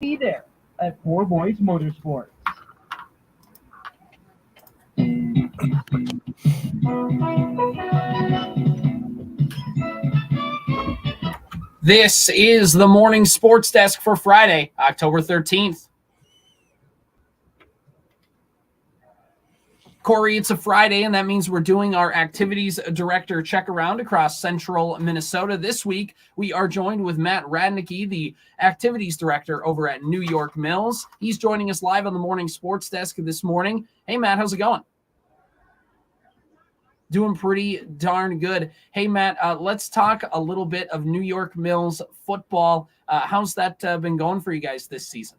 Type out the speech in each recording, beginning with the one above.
Be there at Four Boys Motorsports. This is the Morning Sports Desk for Friday, October 13th. Corey, it's a Friday, and that means we're doing our activities director check around across central Minnesota. This week, we are joined with Matt Radniecki, the activities director over at New York Mills. He's joining us live on the Morning Sports Desk this morning. Hey, Matt, how's it going? Doing pretty darn good. Hey, Matt, let's talk a little bit of New York Mills football. How's that been going for you guys this season?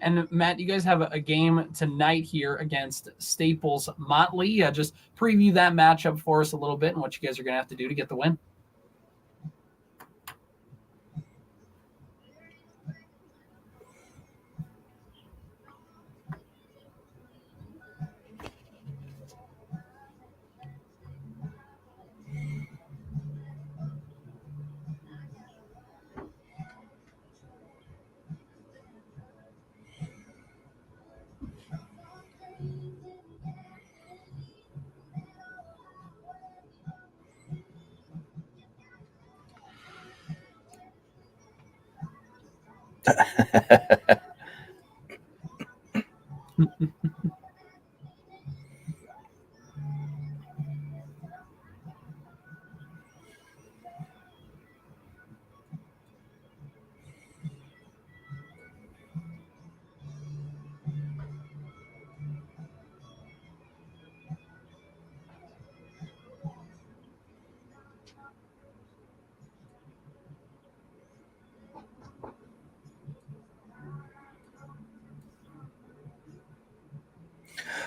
And Matt, you guys have a game tonight here against Staples Motley. Just preview that matchup for us a little bit and what you guys are going to have to do to get the win.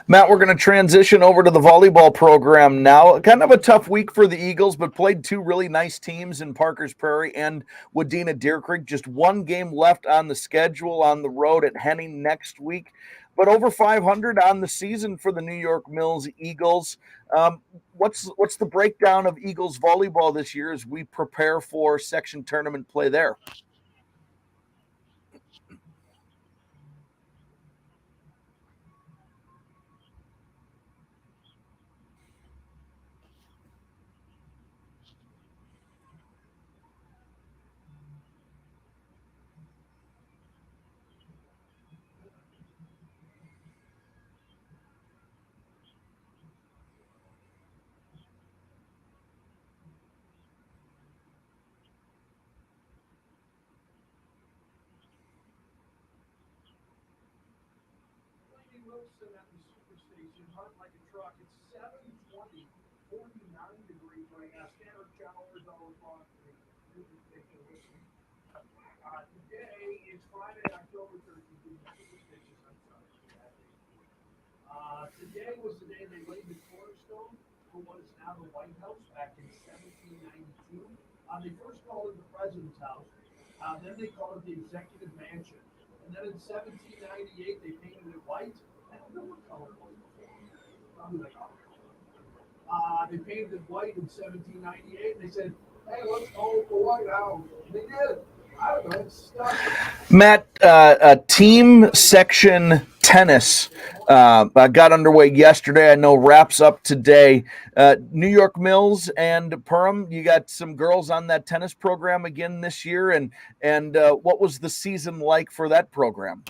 Matt, we're going to transition over to the volleyball program now. Kind of a tough week for the Eagles, but played two really nice teams in Parkers Prairie and Wadena Deer Creek. Just one game left on the schedule on the road at Henning next week, but over 500 on the season for the New York Mills Eagles. What's the breakdown of Eagles volleyball this year as we prepare for section tournament play there? Wilson at the Superstation, hot like a truck. It's 7:20, 49 degrees right now. Standard showers all across the today is Friday, October 13th. Superstitious, I'm sorry. Today was the day they laid the cornerstone for what is now the White House back in 1792. They first called it the President's House. Then they called it the Executive Mansion. And then in 1798, they painted it white. I don't know what color it was before. Probably like They painted it white in 1798. They said, hey, let's call it the White House. And they did. I don't know. It's stuck. Matt, team section tennis got underway yesterday. I know wraps up today. New York Mills and Perham, you got some girls on that tennis program again this year. And what was the season like for that program?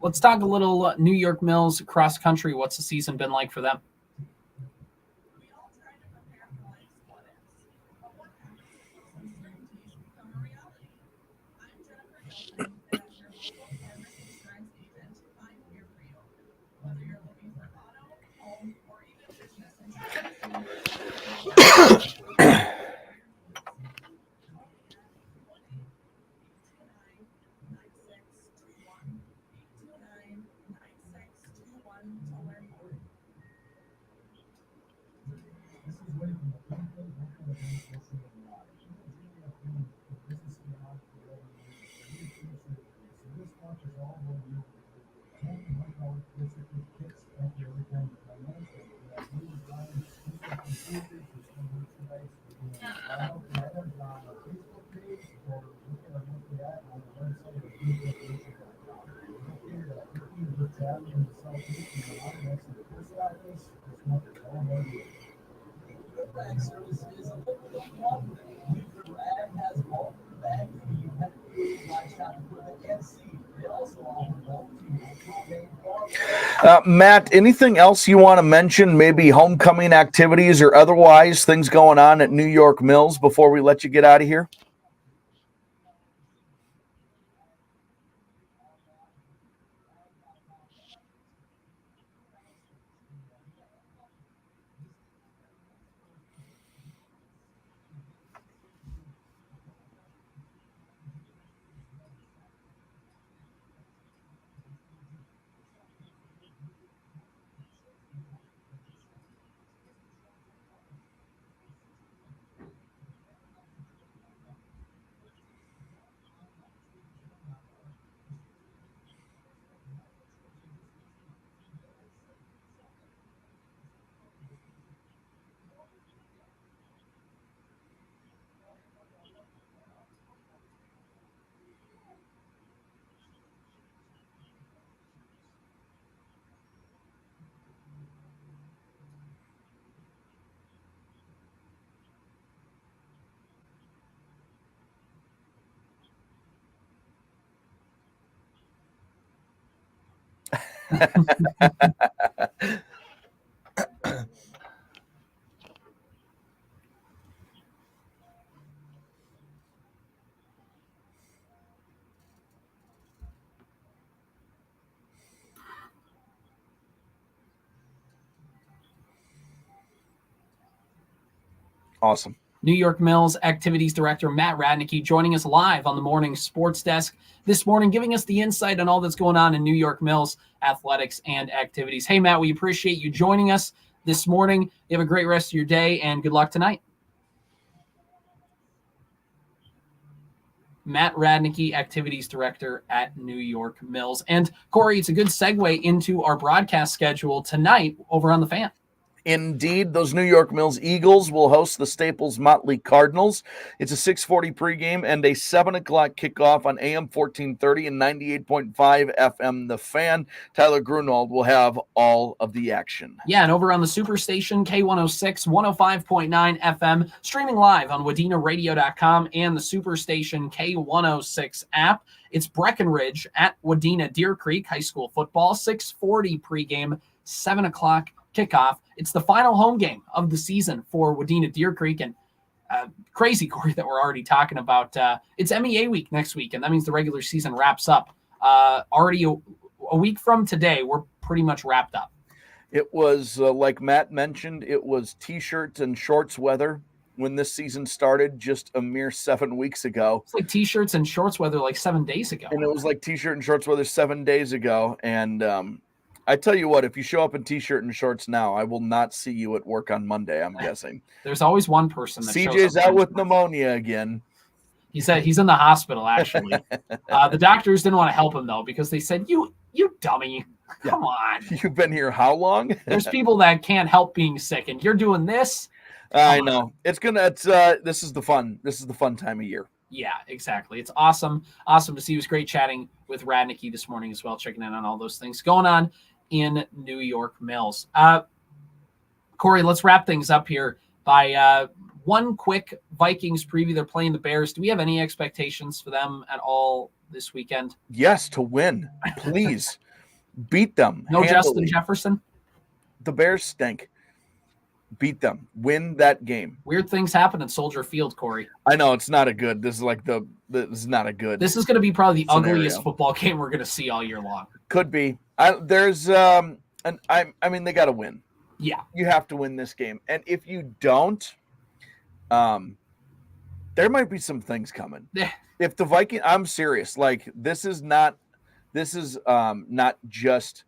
Let's talk a little New York Mills cross country. What's the season been like for them? Matt, anything else you want to mention? Maybe homecoming activities or otherwise things going on at New York Mills before we let you get out of here? Awesome. New York Mills Activities Director Matt Radniecki joining us live on the morning sports desk this morning, giving us the insight on all that's going on in New York Mills athletics and activities. Hey, Matt, we appreciate you joining us this morning. You have a great rest of your day and good luck tonight. Matt Radniecki, Activities Director at New York Mills. And Corey, it's a good segue into our broadcast schedule tonight over on the Fan. Indeed, those New York Mills Eagles will host the Staples Motley Cardinals. It's a 6:40 pregame and a 7 o'clock kickoff on AM 1430 and 98.5 FM The Fan. Tyler Grunwald will have all of the action. Yeah, and over on the Superstation, K106, 105.9 FM, streaming live on WadenaRadio.com and the Superstation K106 app. It's Breckenridge at Wadena Deer Creek High School football, 6:40 pregame, 7 o'clock kickoff. It's the final home game of the season for Wadena Deer Creek, and crazy, Corey, that we're already talking about. It's MEA week next week, and that means the regular season wraps up. Already a week from today, we're pretty much wrapped up. It was, like Matt mentioned, it was T-shirts and shorts weather when this season started just a mere 7 weeks ago. It's like T-shirts and shorts weather like 7 days ago. And it was like T-shirt and shorts weather 7 days ago, and I tell you what, if you show up in T-shirt and shorts now, I will not see you at work on Monday, I'm guessing. There's always one person that CJ's out with pneumonia again. He said he's in the hospital, actually. The doctors didn't want to help him, though, because they said, you dummy, come on. You've been here how long? There's people that can't help being sick, and you're doing this? I know. This is the fun time of year. Yeah, exactly. It's awesome. Awesome to see you. It was great chatting with Radniecki this morning as well, checking in on all those things going on in New York Mills. Corey, let's wrap things up here by one quick Vikings preview. They're playing the Bears. Do we have any expectations for them at all this weekend? Yes, to win. Please. Beat them. No handily. Justin Jefferson? The Bears stink. Beat them. Win that game. Weird things happen in Soldier Field, Corey. I know it's not a good. This is like this is not a good. This is going to be probably the scenario. ugliest football game we're going to see all year long. Could be. I mean they got to win. Yeah. You have to win this game. And if you don't, there might be some things coming. If the Viking, I'm serious. Like this is not just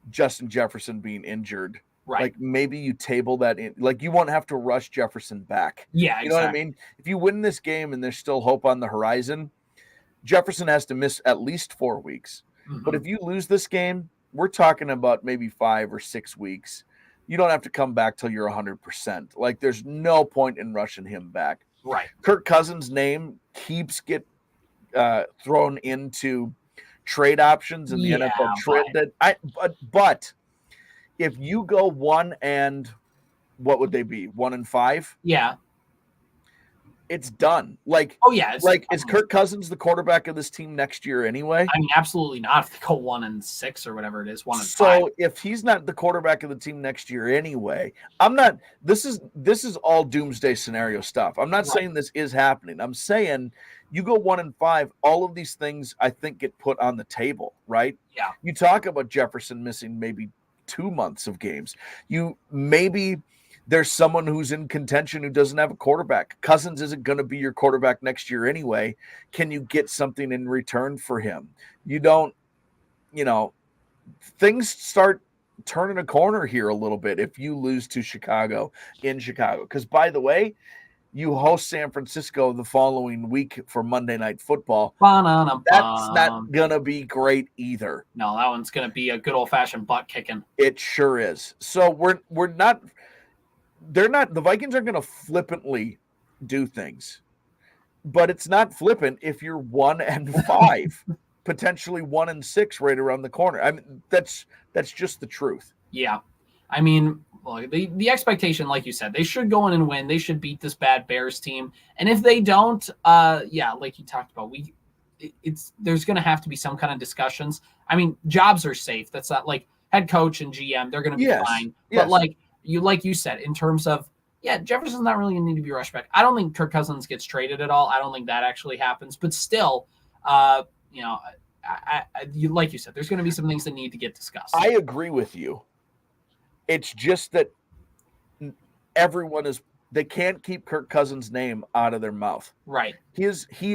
Justin Jefferson being injured. Right. Like maybe you table that in, like you won't have to rush Jefferson back. Yeah, you know what I mean? If you win this game and there's still hope on the horizon, Jefferson has to miss at least 4 weeks. Mm-hmm. But if you lose this game, we're talking about maybe 5 or 6 weeks. You don't have to come back till you're 100%. Like there's no point in rushing him back. Right. Kirk Cousins' name keeps thrown into trade options in the NFL trade. But if you go 1 and what would they be? 1 and 5? Yeah. It's done. Like, oh yeah, is Kirk Cousins the quarterback of this team next year anyway? I mean, absolutely not. If they go 1 and 6 or whatever it is, 1 and 5. So if he's not the quarterback of the team next year anyway, I'm not. This is all doomsday scenario stuff. I'm not saying this is happening. I'm saying you go 1 and 5. All of these things I think get put on the table, right? Yeah. You talk about Jefferson missing maybe 2 months of games. Maybe there's someone who's in contention who doesn't have a quarterback. Cousins isn't going to be your quarterback next year anyway. Can you get something in return for him? You don't, things start turning a corner here a little bit if you lose to Chicago in Chicago. Because, by the way, you host San Francisco the following week for Monday Night Football. That's not going to be great either. No, that one's going to be a good old-fashioned butt kicking. It sure is. So the Vikings aren't going to flippantly do things, but it's not flippant if you're 1 and 5, potentially 1 and 6 right around the corner. I mean, that's just the truth. Yeah. I mean, the expectation, like you said, they should go in and win. They should beat this bad Bears team. And if they don't, like you talked about, there's going to have to be some kind of discussions. I mean, jobs are safe. That's not like head coach and GM. They're going to be fine. Yes. But like you said, in terms of, Jefferson's not really going to need to be rushed back. I don't think Kirk Cousins gets traded at all. I don't think that actually happens. But still, like you said, there's going to be some things that need to get discussed. I agree with you. It's just that they can't keep Kirk Cousins' name out of their mouth. Right. He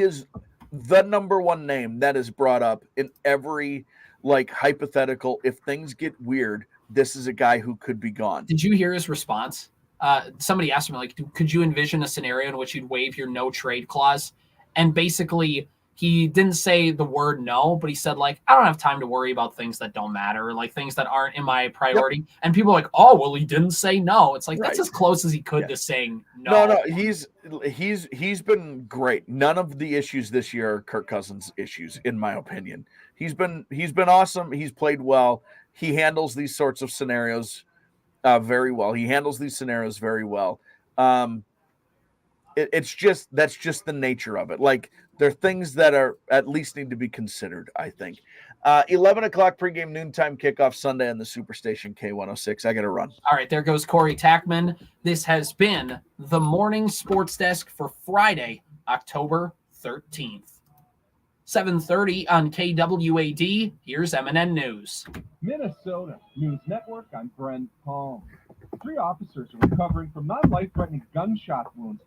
is the number one name that is brought up in every hypothetical. If things get weird, this is a guy who could be gone. Did you hear his response? Somebody asked him, could you envision a scenario in which you'd waive your no trade clause? And basically he didn't say the word no, but he said, like, I don't have time to worry about things that don't matter, like things that aren't in my priority. Yep. And people are like, oh, well, he didn't say no. It's like, that's as close as he could to saying no. No, he's been great. None of the issues this year are Kirk Cousins issues, in my opinion. He's been awesome. He's played well. He handles these sorts of scenarios very well. That's just the nature of it. Like, there are things that are at least need to be considered, I think. 11 o'clock pregame, noontime kickoff Sunday on the Superstation K106. I got to run. All right, there goes Corey Tackman. This has been the Morning Sports Desk for Friday, October 13th. 7:30 on KWAD. Here's MNN News. Minnesota News Network. I'm Brent Palm. 3 officers are recovering from non-life-threatening gunshot wounds.